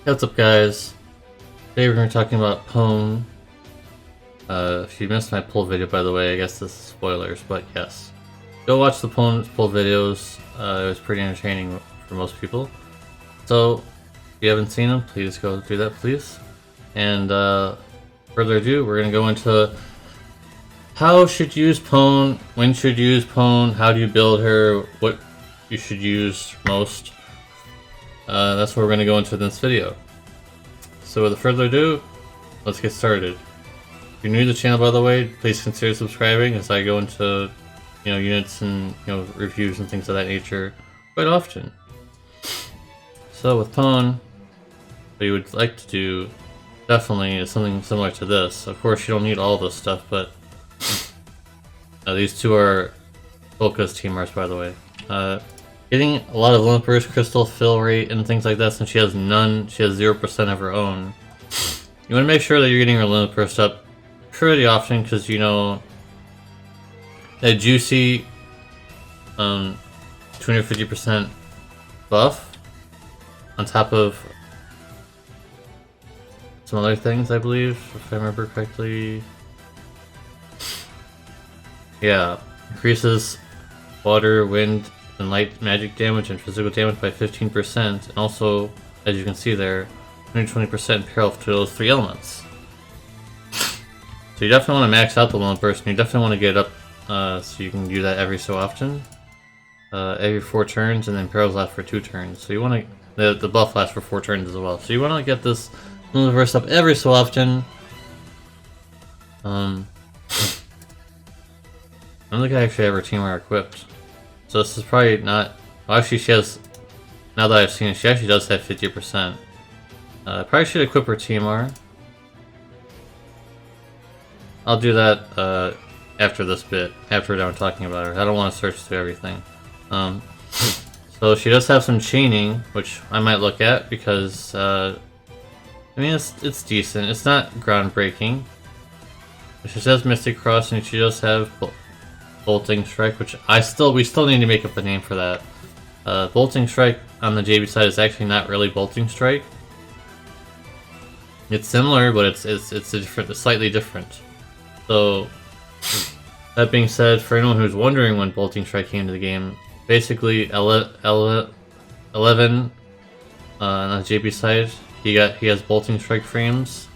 What's up, guys? Today we're going to be talking about Pone. If you missed my pull video, by the way, I guess this is spoilers, but yes. Go watch the Pone pull videos. It was pretty entertaining for most people. So, if you haven't seen them, please go do that, please. And further ado, we're going to go into how should you use Pone, when should you use Pone, how do you build her, what you should use most. That's what we're going to go into in this video. So without further ado, let's get started. If you're new to the channel, by the way, please consider subscribing as I go into, units and, reviews and things of that nature quite often. So with Pone, what you would like to do definitely is something similar to this. Of course, you don't need all this stuff, but these two are focus team arts, by the way. Getting a lot of limit burst, crystal fill rate, and things like that, since she has none, she has 0% of her own. You want to make sure that you're getting her limit burst up pretty often, because that juicy 250% buff on top of some other things, I believe, if I remember correctly. Yeah, increases water, wind, and light magic damage and physical damage by 15%, and also, as you can see there, 120% parallel to those three elements. So you definitely want to max out the limit burst, and you definitely want to get it up so you can do that every so often. Every 4 turns, and then parallels last for 2 turns. So you want to, the buff lasts for 4 turns as well. So you want to get this limit burst up every so often. I don't think I actually have her team are equipped. So this is probably not... Well, actually she has... Now that I've seen it, she actually does have 50%. Probably should equip her TMR. I'll do that after this bit, after we're done talking about her. I don't want to search through everything. So she does have some chaining, which I might look at, because... I mean, it's decent. It's not groundbreaking. She says Mystic Cross, and she does have... Bolting Strike, which we still need to make up a name for that. Bolting Strike on the JB side is actually not really Bolting Strike. It's similar, but it's slightly different. So that being said, for anyone who's wondering when Bolting Strike came to the game, basically 11 on the JB side, he has Bolting Strike frames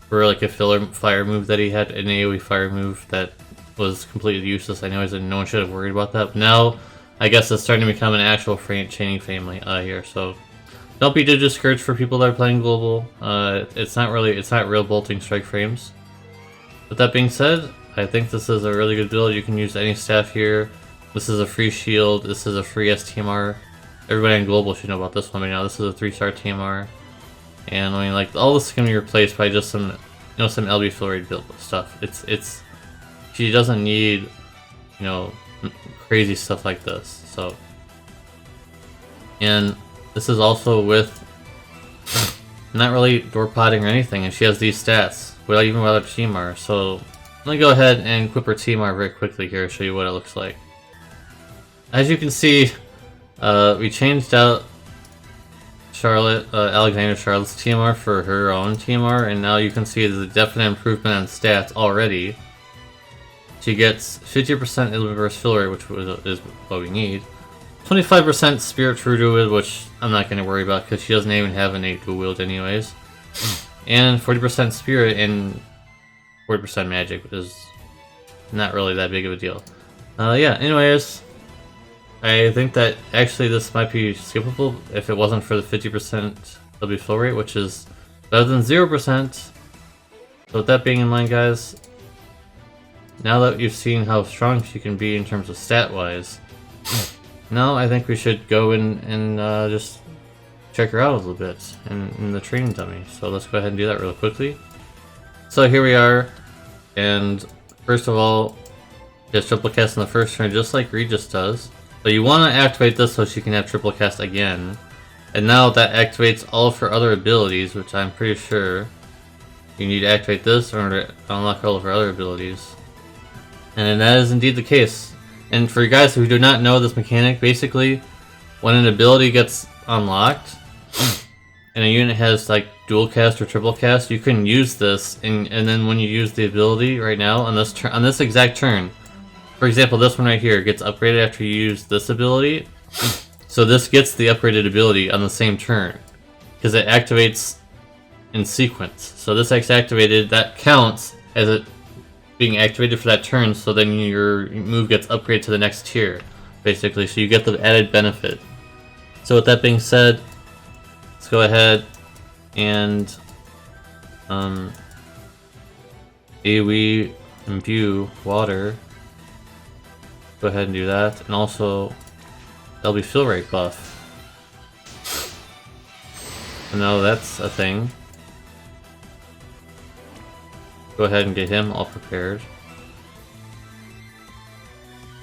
for like a filler fire move that he had, an AoE fire move that was completely useless anyways, and no one should have worried about that. But now, I guess it's starting to become an actual chaining family here, so don't be discouraged for people that are playing global. It's not real Bolting Strike frames. With that being said, I think this is a really good build. You can use any staff here. This is a free shield, this is a free STMR. Everybody in global should know about this one by now. This is a 3-star TMR. And I mean, like, all this is going to be replaced by just some, some LB fill rate build stuff. She doesn't need, crazy stuff like this, so. And this is also with not really door potting or anything, and she has these stats, even without TMR. So, let me go ahead and equip her TMR very quickly here, show you what it looks like. As you can see, we changed out Alexander Charlotte's TMR for her own TMR, and now you can see there's a definite improvement on stats already. She gets 50% limit burst fill rate, which is what we need. 25% spirit true druid, which I'm not going to worry about because she doesn't even have an 8 dual wield anyways. And 40% spirit and 40% magic, which is not really that big of a deal. Yeah, anyways, I think that actually this might be skippable if it wasn't for the 50% W fill rate, which is better than 0%. So with that being in mind, guys, now that you've seen how strong she can be in terms of stat-wise, now I think we should go in and just check her out a little bit in the training dummy. So let's go ahead and do that real quickly. So here we are, and first of all, just triple cast in the first turn just like Regis does. But you want to activate this so she can have triple cast again. And now that activates all of her other abilities, which I'm pretty sure you need to activate this in order to unlock all of her other abilities. And that is indeed the case. And for you guys who do not know this mechanic, basically, when an ability gets unlocked, and a unit has like dual cast or triple cast, you can use this, and then when you use the ability right now on this exact turn, for example, this one right here gets upgraded after you use this ability. So this gets the upgraded ability on the same turn because it activates in sequence. So this X activated, that counts as it being activated for that turn, so then your move gets upgraded to the next tier, basically, so you get the added benefit. So with that being said, let's go ahead and AoE imbue water. Go ahead and do that, and also that'll be fill rate buff. So now that's a thing. Go ahead and get him all prepared.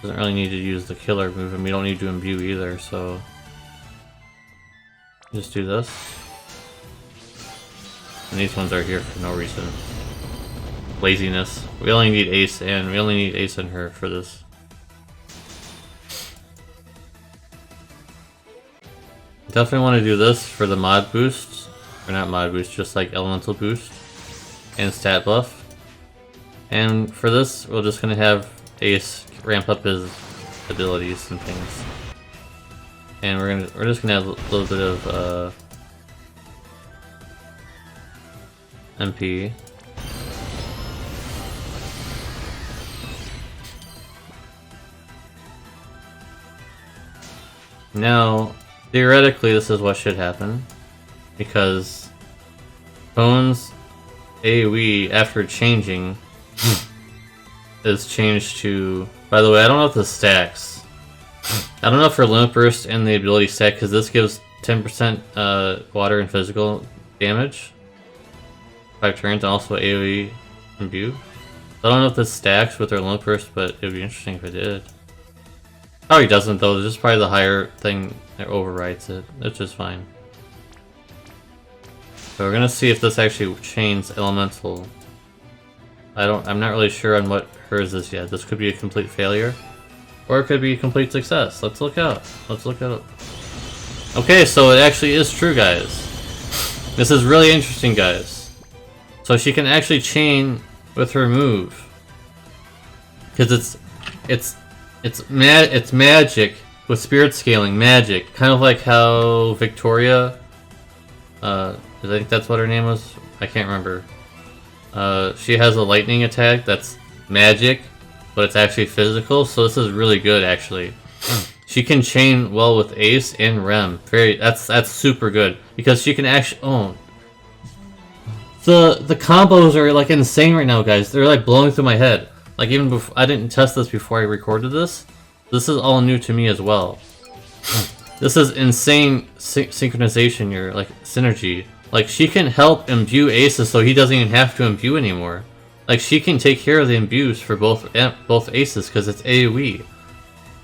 Doesn't really need to use the killer move, and we don't need to imbue either, so just do this. And these ones are here for no reason. Laziness. We only need Ace and her for this. Definitely want to do this for the mod boosts, or not mod boost, just like elemental boost and stat buff. And for this, we're just gonna have Ace ramp up his abilities and things. And we're just gonna have a little bit of MP. Now, theoretically, this is what should happen, because Pone's AoE, after changing, is changed to... By the way, I don't know if this stacks. I don't know if her Limit Burst and the ability stack, because this gives 10% water and physical damage. 5 turns, and also AoE imbue. I don't know if this stacks with her Limit Burst, but it would be interesting if it did. Probably doesn't though, this is probably the higher thing that overrides it. It's just fine. So we're gonna see if this actually chains elemental. I'm not really sure on what hers is yet. This could be a complete failure, or it could be a complete success. Let's look out. Let's look at it. Okay, so it actually is true, guys. This is really interesting, guys. So she can actually chain with her move, because it's magic with spirit scaling magic, kind of like how Victoria, I think that's what her name was. I can't remember. She has a lightning attack that's magic, but it's actually physical. So this is really good, actually. She can chain well with Ace and Rem. That's super good, because she can actually. Oh, the combos are like insane right now, guys. They're like blowing through my head. Like, even before, I didn't test this before I recorded this. This is all new to me as well. This is insane synchronization here, like synergy. Like, she can help imbue Aces so he doesn't even have to imbue anymore. Like, she can take care of the imbues for both Aces because it's AoE.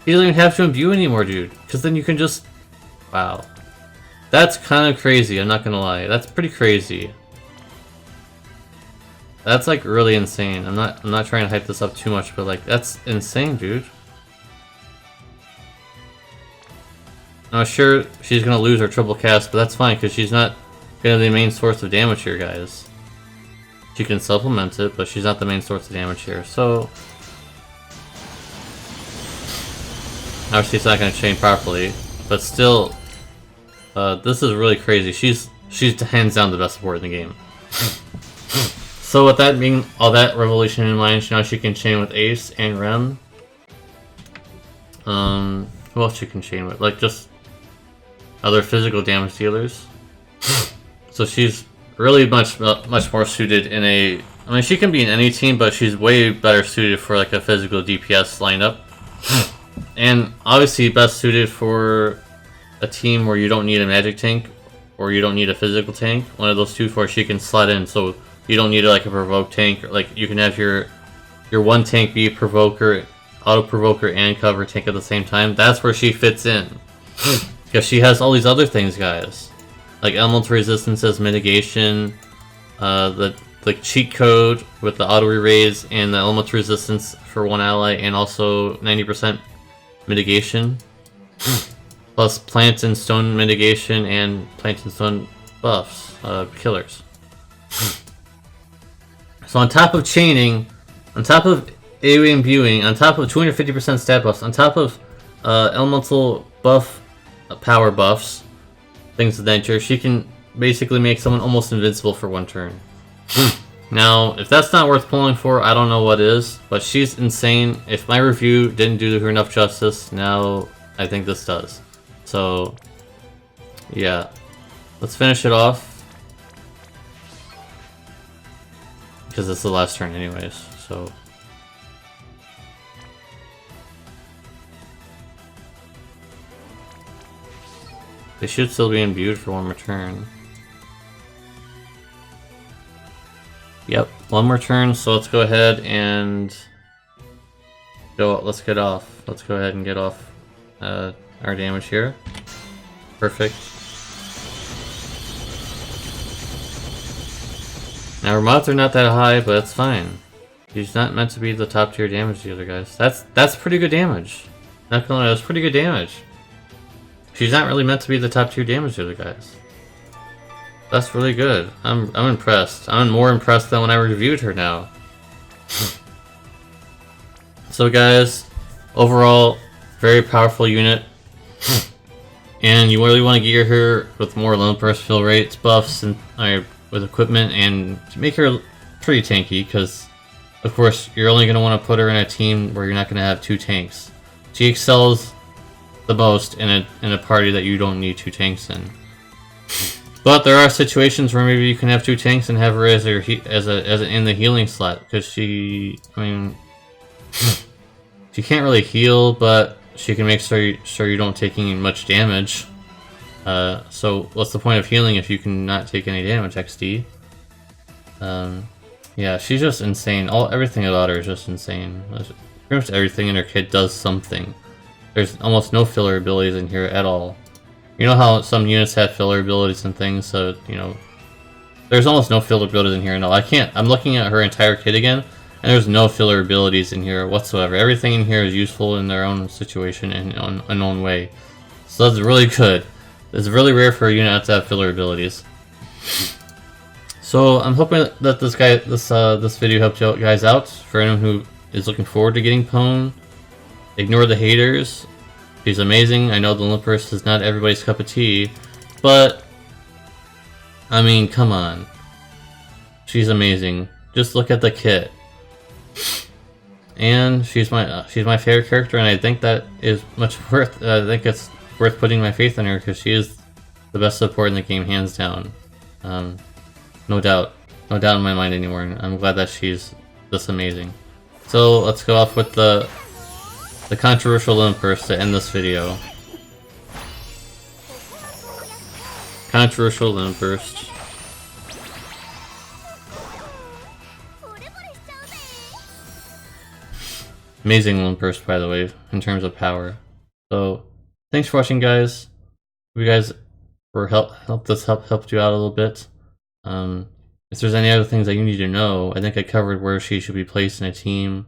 He doesn't even have to imbue anymore, dude. Because then you can just... Wow. That's kind of crazy, I'm not gonna lie. That's pretty crazy. That's like really insane. I'm not trying to hype this up too much, but like that's insane, dude. Now sure, she's gonna lose her triple cast, but that's fine because she's not gonna be the main source of damage here, guys. She can supplement it, but she's not the main source of damage here. So obviously it's not gonna chain properly, but still, this is really crazy. She's hands down the best support in the game. So with that being all that revelation in mind, now she can chain with Ace and Rem. Who else she can chain with? Like just other physical damage dealers. So she's really much more suited in a... I mean, she can be in any team, but she's way better suited for like a physical DPS lineup. And obviously best suited for a team where you don't need a magic tank or you don't need a physical tank. One of those two where she can slot in, so you don't need like a provoke tank. Or, like, you can have your one tank be a provoker, auto provoker, and cover tank at the same time. That's where she fits in, because she has all these other things, guys, like elemental resistances, mitigation, the cheat code with the auto re-raise and the elemental resistance for one ally, and also 90% mitigation, plus plant and stone mitigation and plant and stone buffs, killers. So on top of chaining, on top of AoE imbuing, on top of 250% stat buffs, on top of elemental buff, power buffs, things of that nature, she can basically make someone almost invincible for one turn. Now, if that's not worth pulling for, I don't know what is, but she's insane. If my review didn't do her enough justice, now I think this does. So, yeah. Let's finish it off. Because it's the last turn anyways, so... They should still be imbued for one more turn. Yep, one more turn, so let's go ahead and... let's get off. Let's go ahead and get off our damage here. Perfect. Now her mods are not that high, but it's fine. She's not meant to be the top tier damage dealer, guys. That's pretty good damage. Not gonna lie, that's pretty good damage. She's not really meant to be the top tier damage dealer, guys. That's really good. I'm impressed. I'm more impressed than when I reviewed her now. So guys, overall, very powerful unit. And you really want to gear her with more lone burst fill rates, buffs, and with equipment, and make her pretty tanky, because of course you're only going to want to put her in a team where you're not going to have two tanks. She excels the most in a party that you don't need two tanks in. But there are situations where maybe you can have two tanks and have her as in the healing slot, because she can't really heal, but she can make sure you don't take any much damage. So what's the point of healing if you can not take any damage, XD? Yeah, she's just insane. Everything about her is just insane. Pretty much everything in her kit does something. There's almost no filler abilities in here at all. You know how some units have filler abilities and things, so, you know, there's almost no filler abilities in here. No, I'm looking at her entire kit again, and there's no filler abilities in here whatsoever. Everything in here is useful in their own situation and in an own way. So that's really good. It's really rare for a unit not to have filler abilities. So I'm hoping that this video helped you guys out. For anyone who is looking forward to getting Pone, ignore the haters. She's amazing. I know the Olympus is not everybody's cup of tea, but I mean, come on. She's amazing. Just look at the kit. And she's my favorite character, and I think that is much worth. I think it's worth putting my faith in her, because she is the best support in the game, hands down. No doubt in my mind anymore. And I'm glad that she's this amazing. So let's go off with the controversial Olympus to end this video. Controversial Olympus. Amazing Olympus, by the way, in terms of power. So, thanks for watching, guys. If you guys were helped you out a little bit. If there's any other things that you need to know, I think I covered where she should be placed in a team,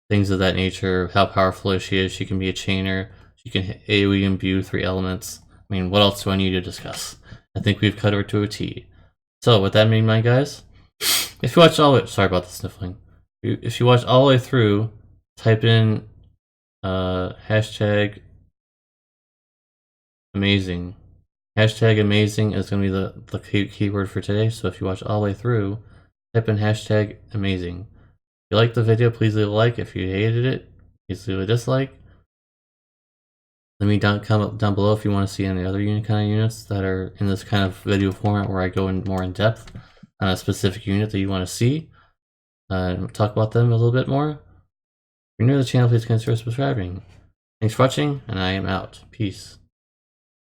things of that nature, how powerful she is. She can be a chainer. She can AoE imbue 3 elements. I mean, what else do I need to discuss? I think we've covered to a T. So, with that in mind, guys, if you watched all the way, sorry about the sniffling. If you watched all the way through, type in hashtag amazing. Hashtag amazing is going to be the keyword for today. So if you watch all the way through, type in hashtag amazing. If you liked the video, please leave a like. If you hated it, please leave a dislike. Let me comment down below if you want to see any other kind of units that are in this kind of video format where I go more in depth on a specific unit that you want to see. Talk about them a little bit more. If you're new to the channel, please consider subscribing. Thanks for watching, and I am out. Peace.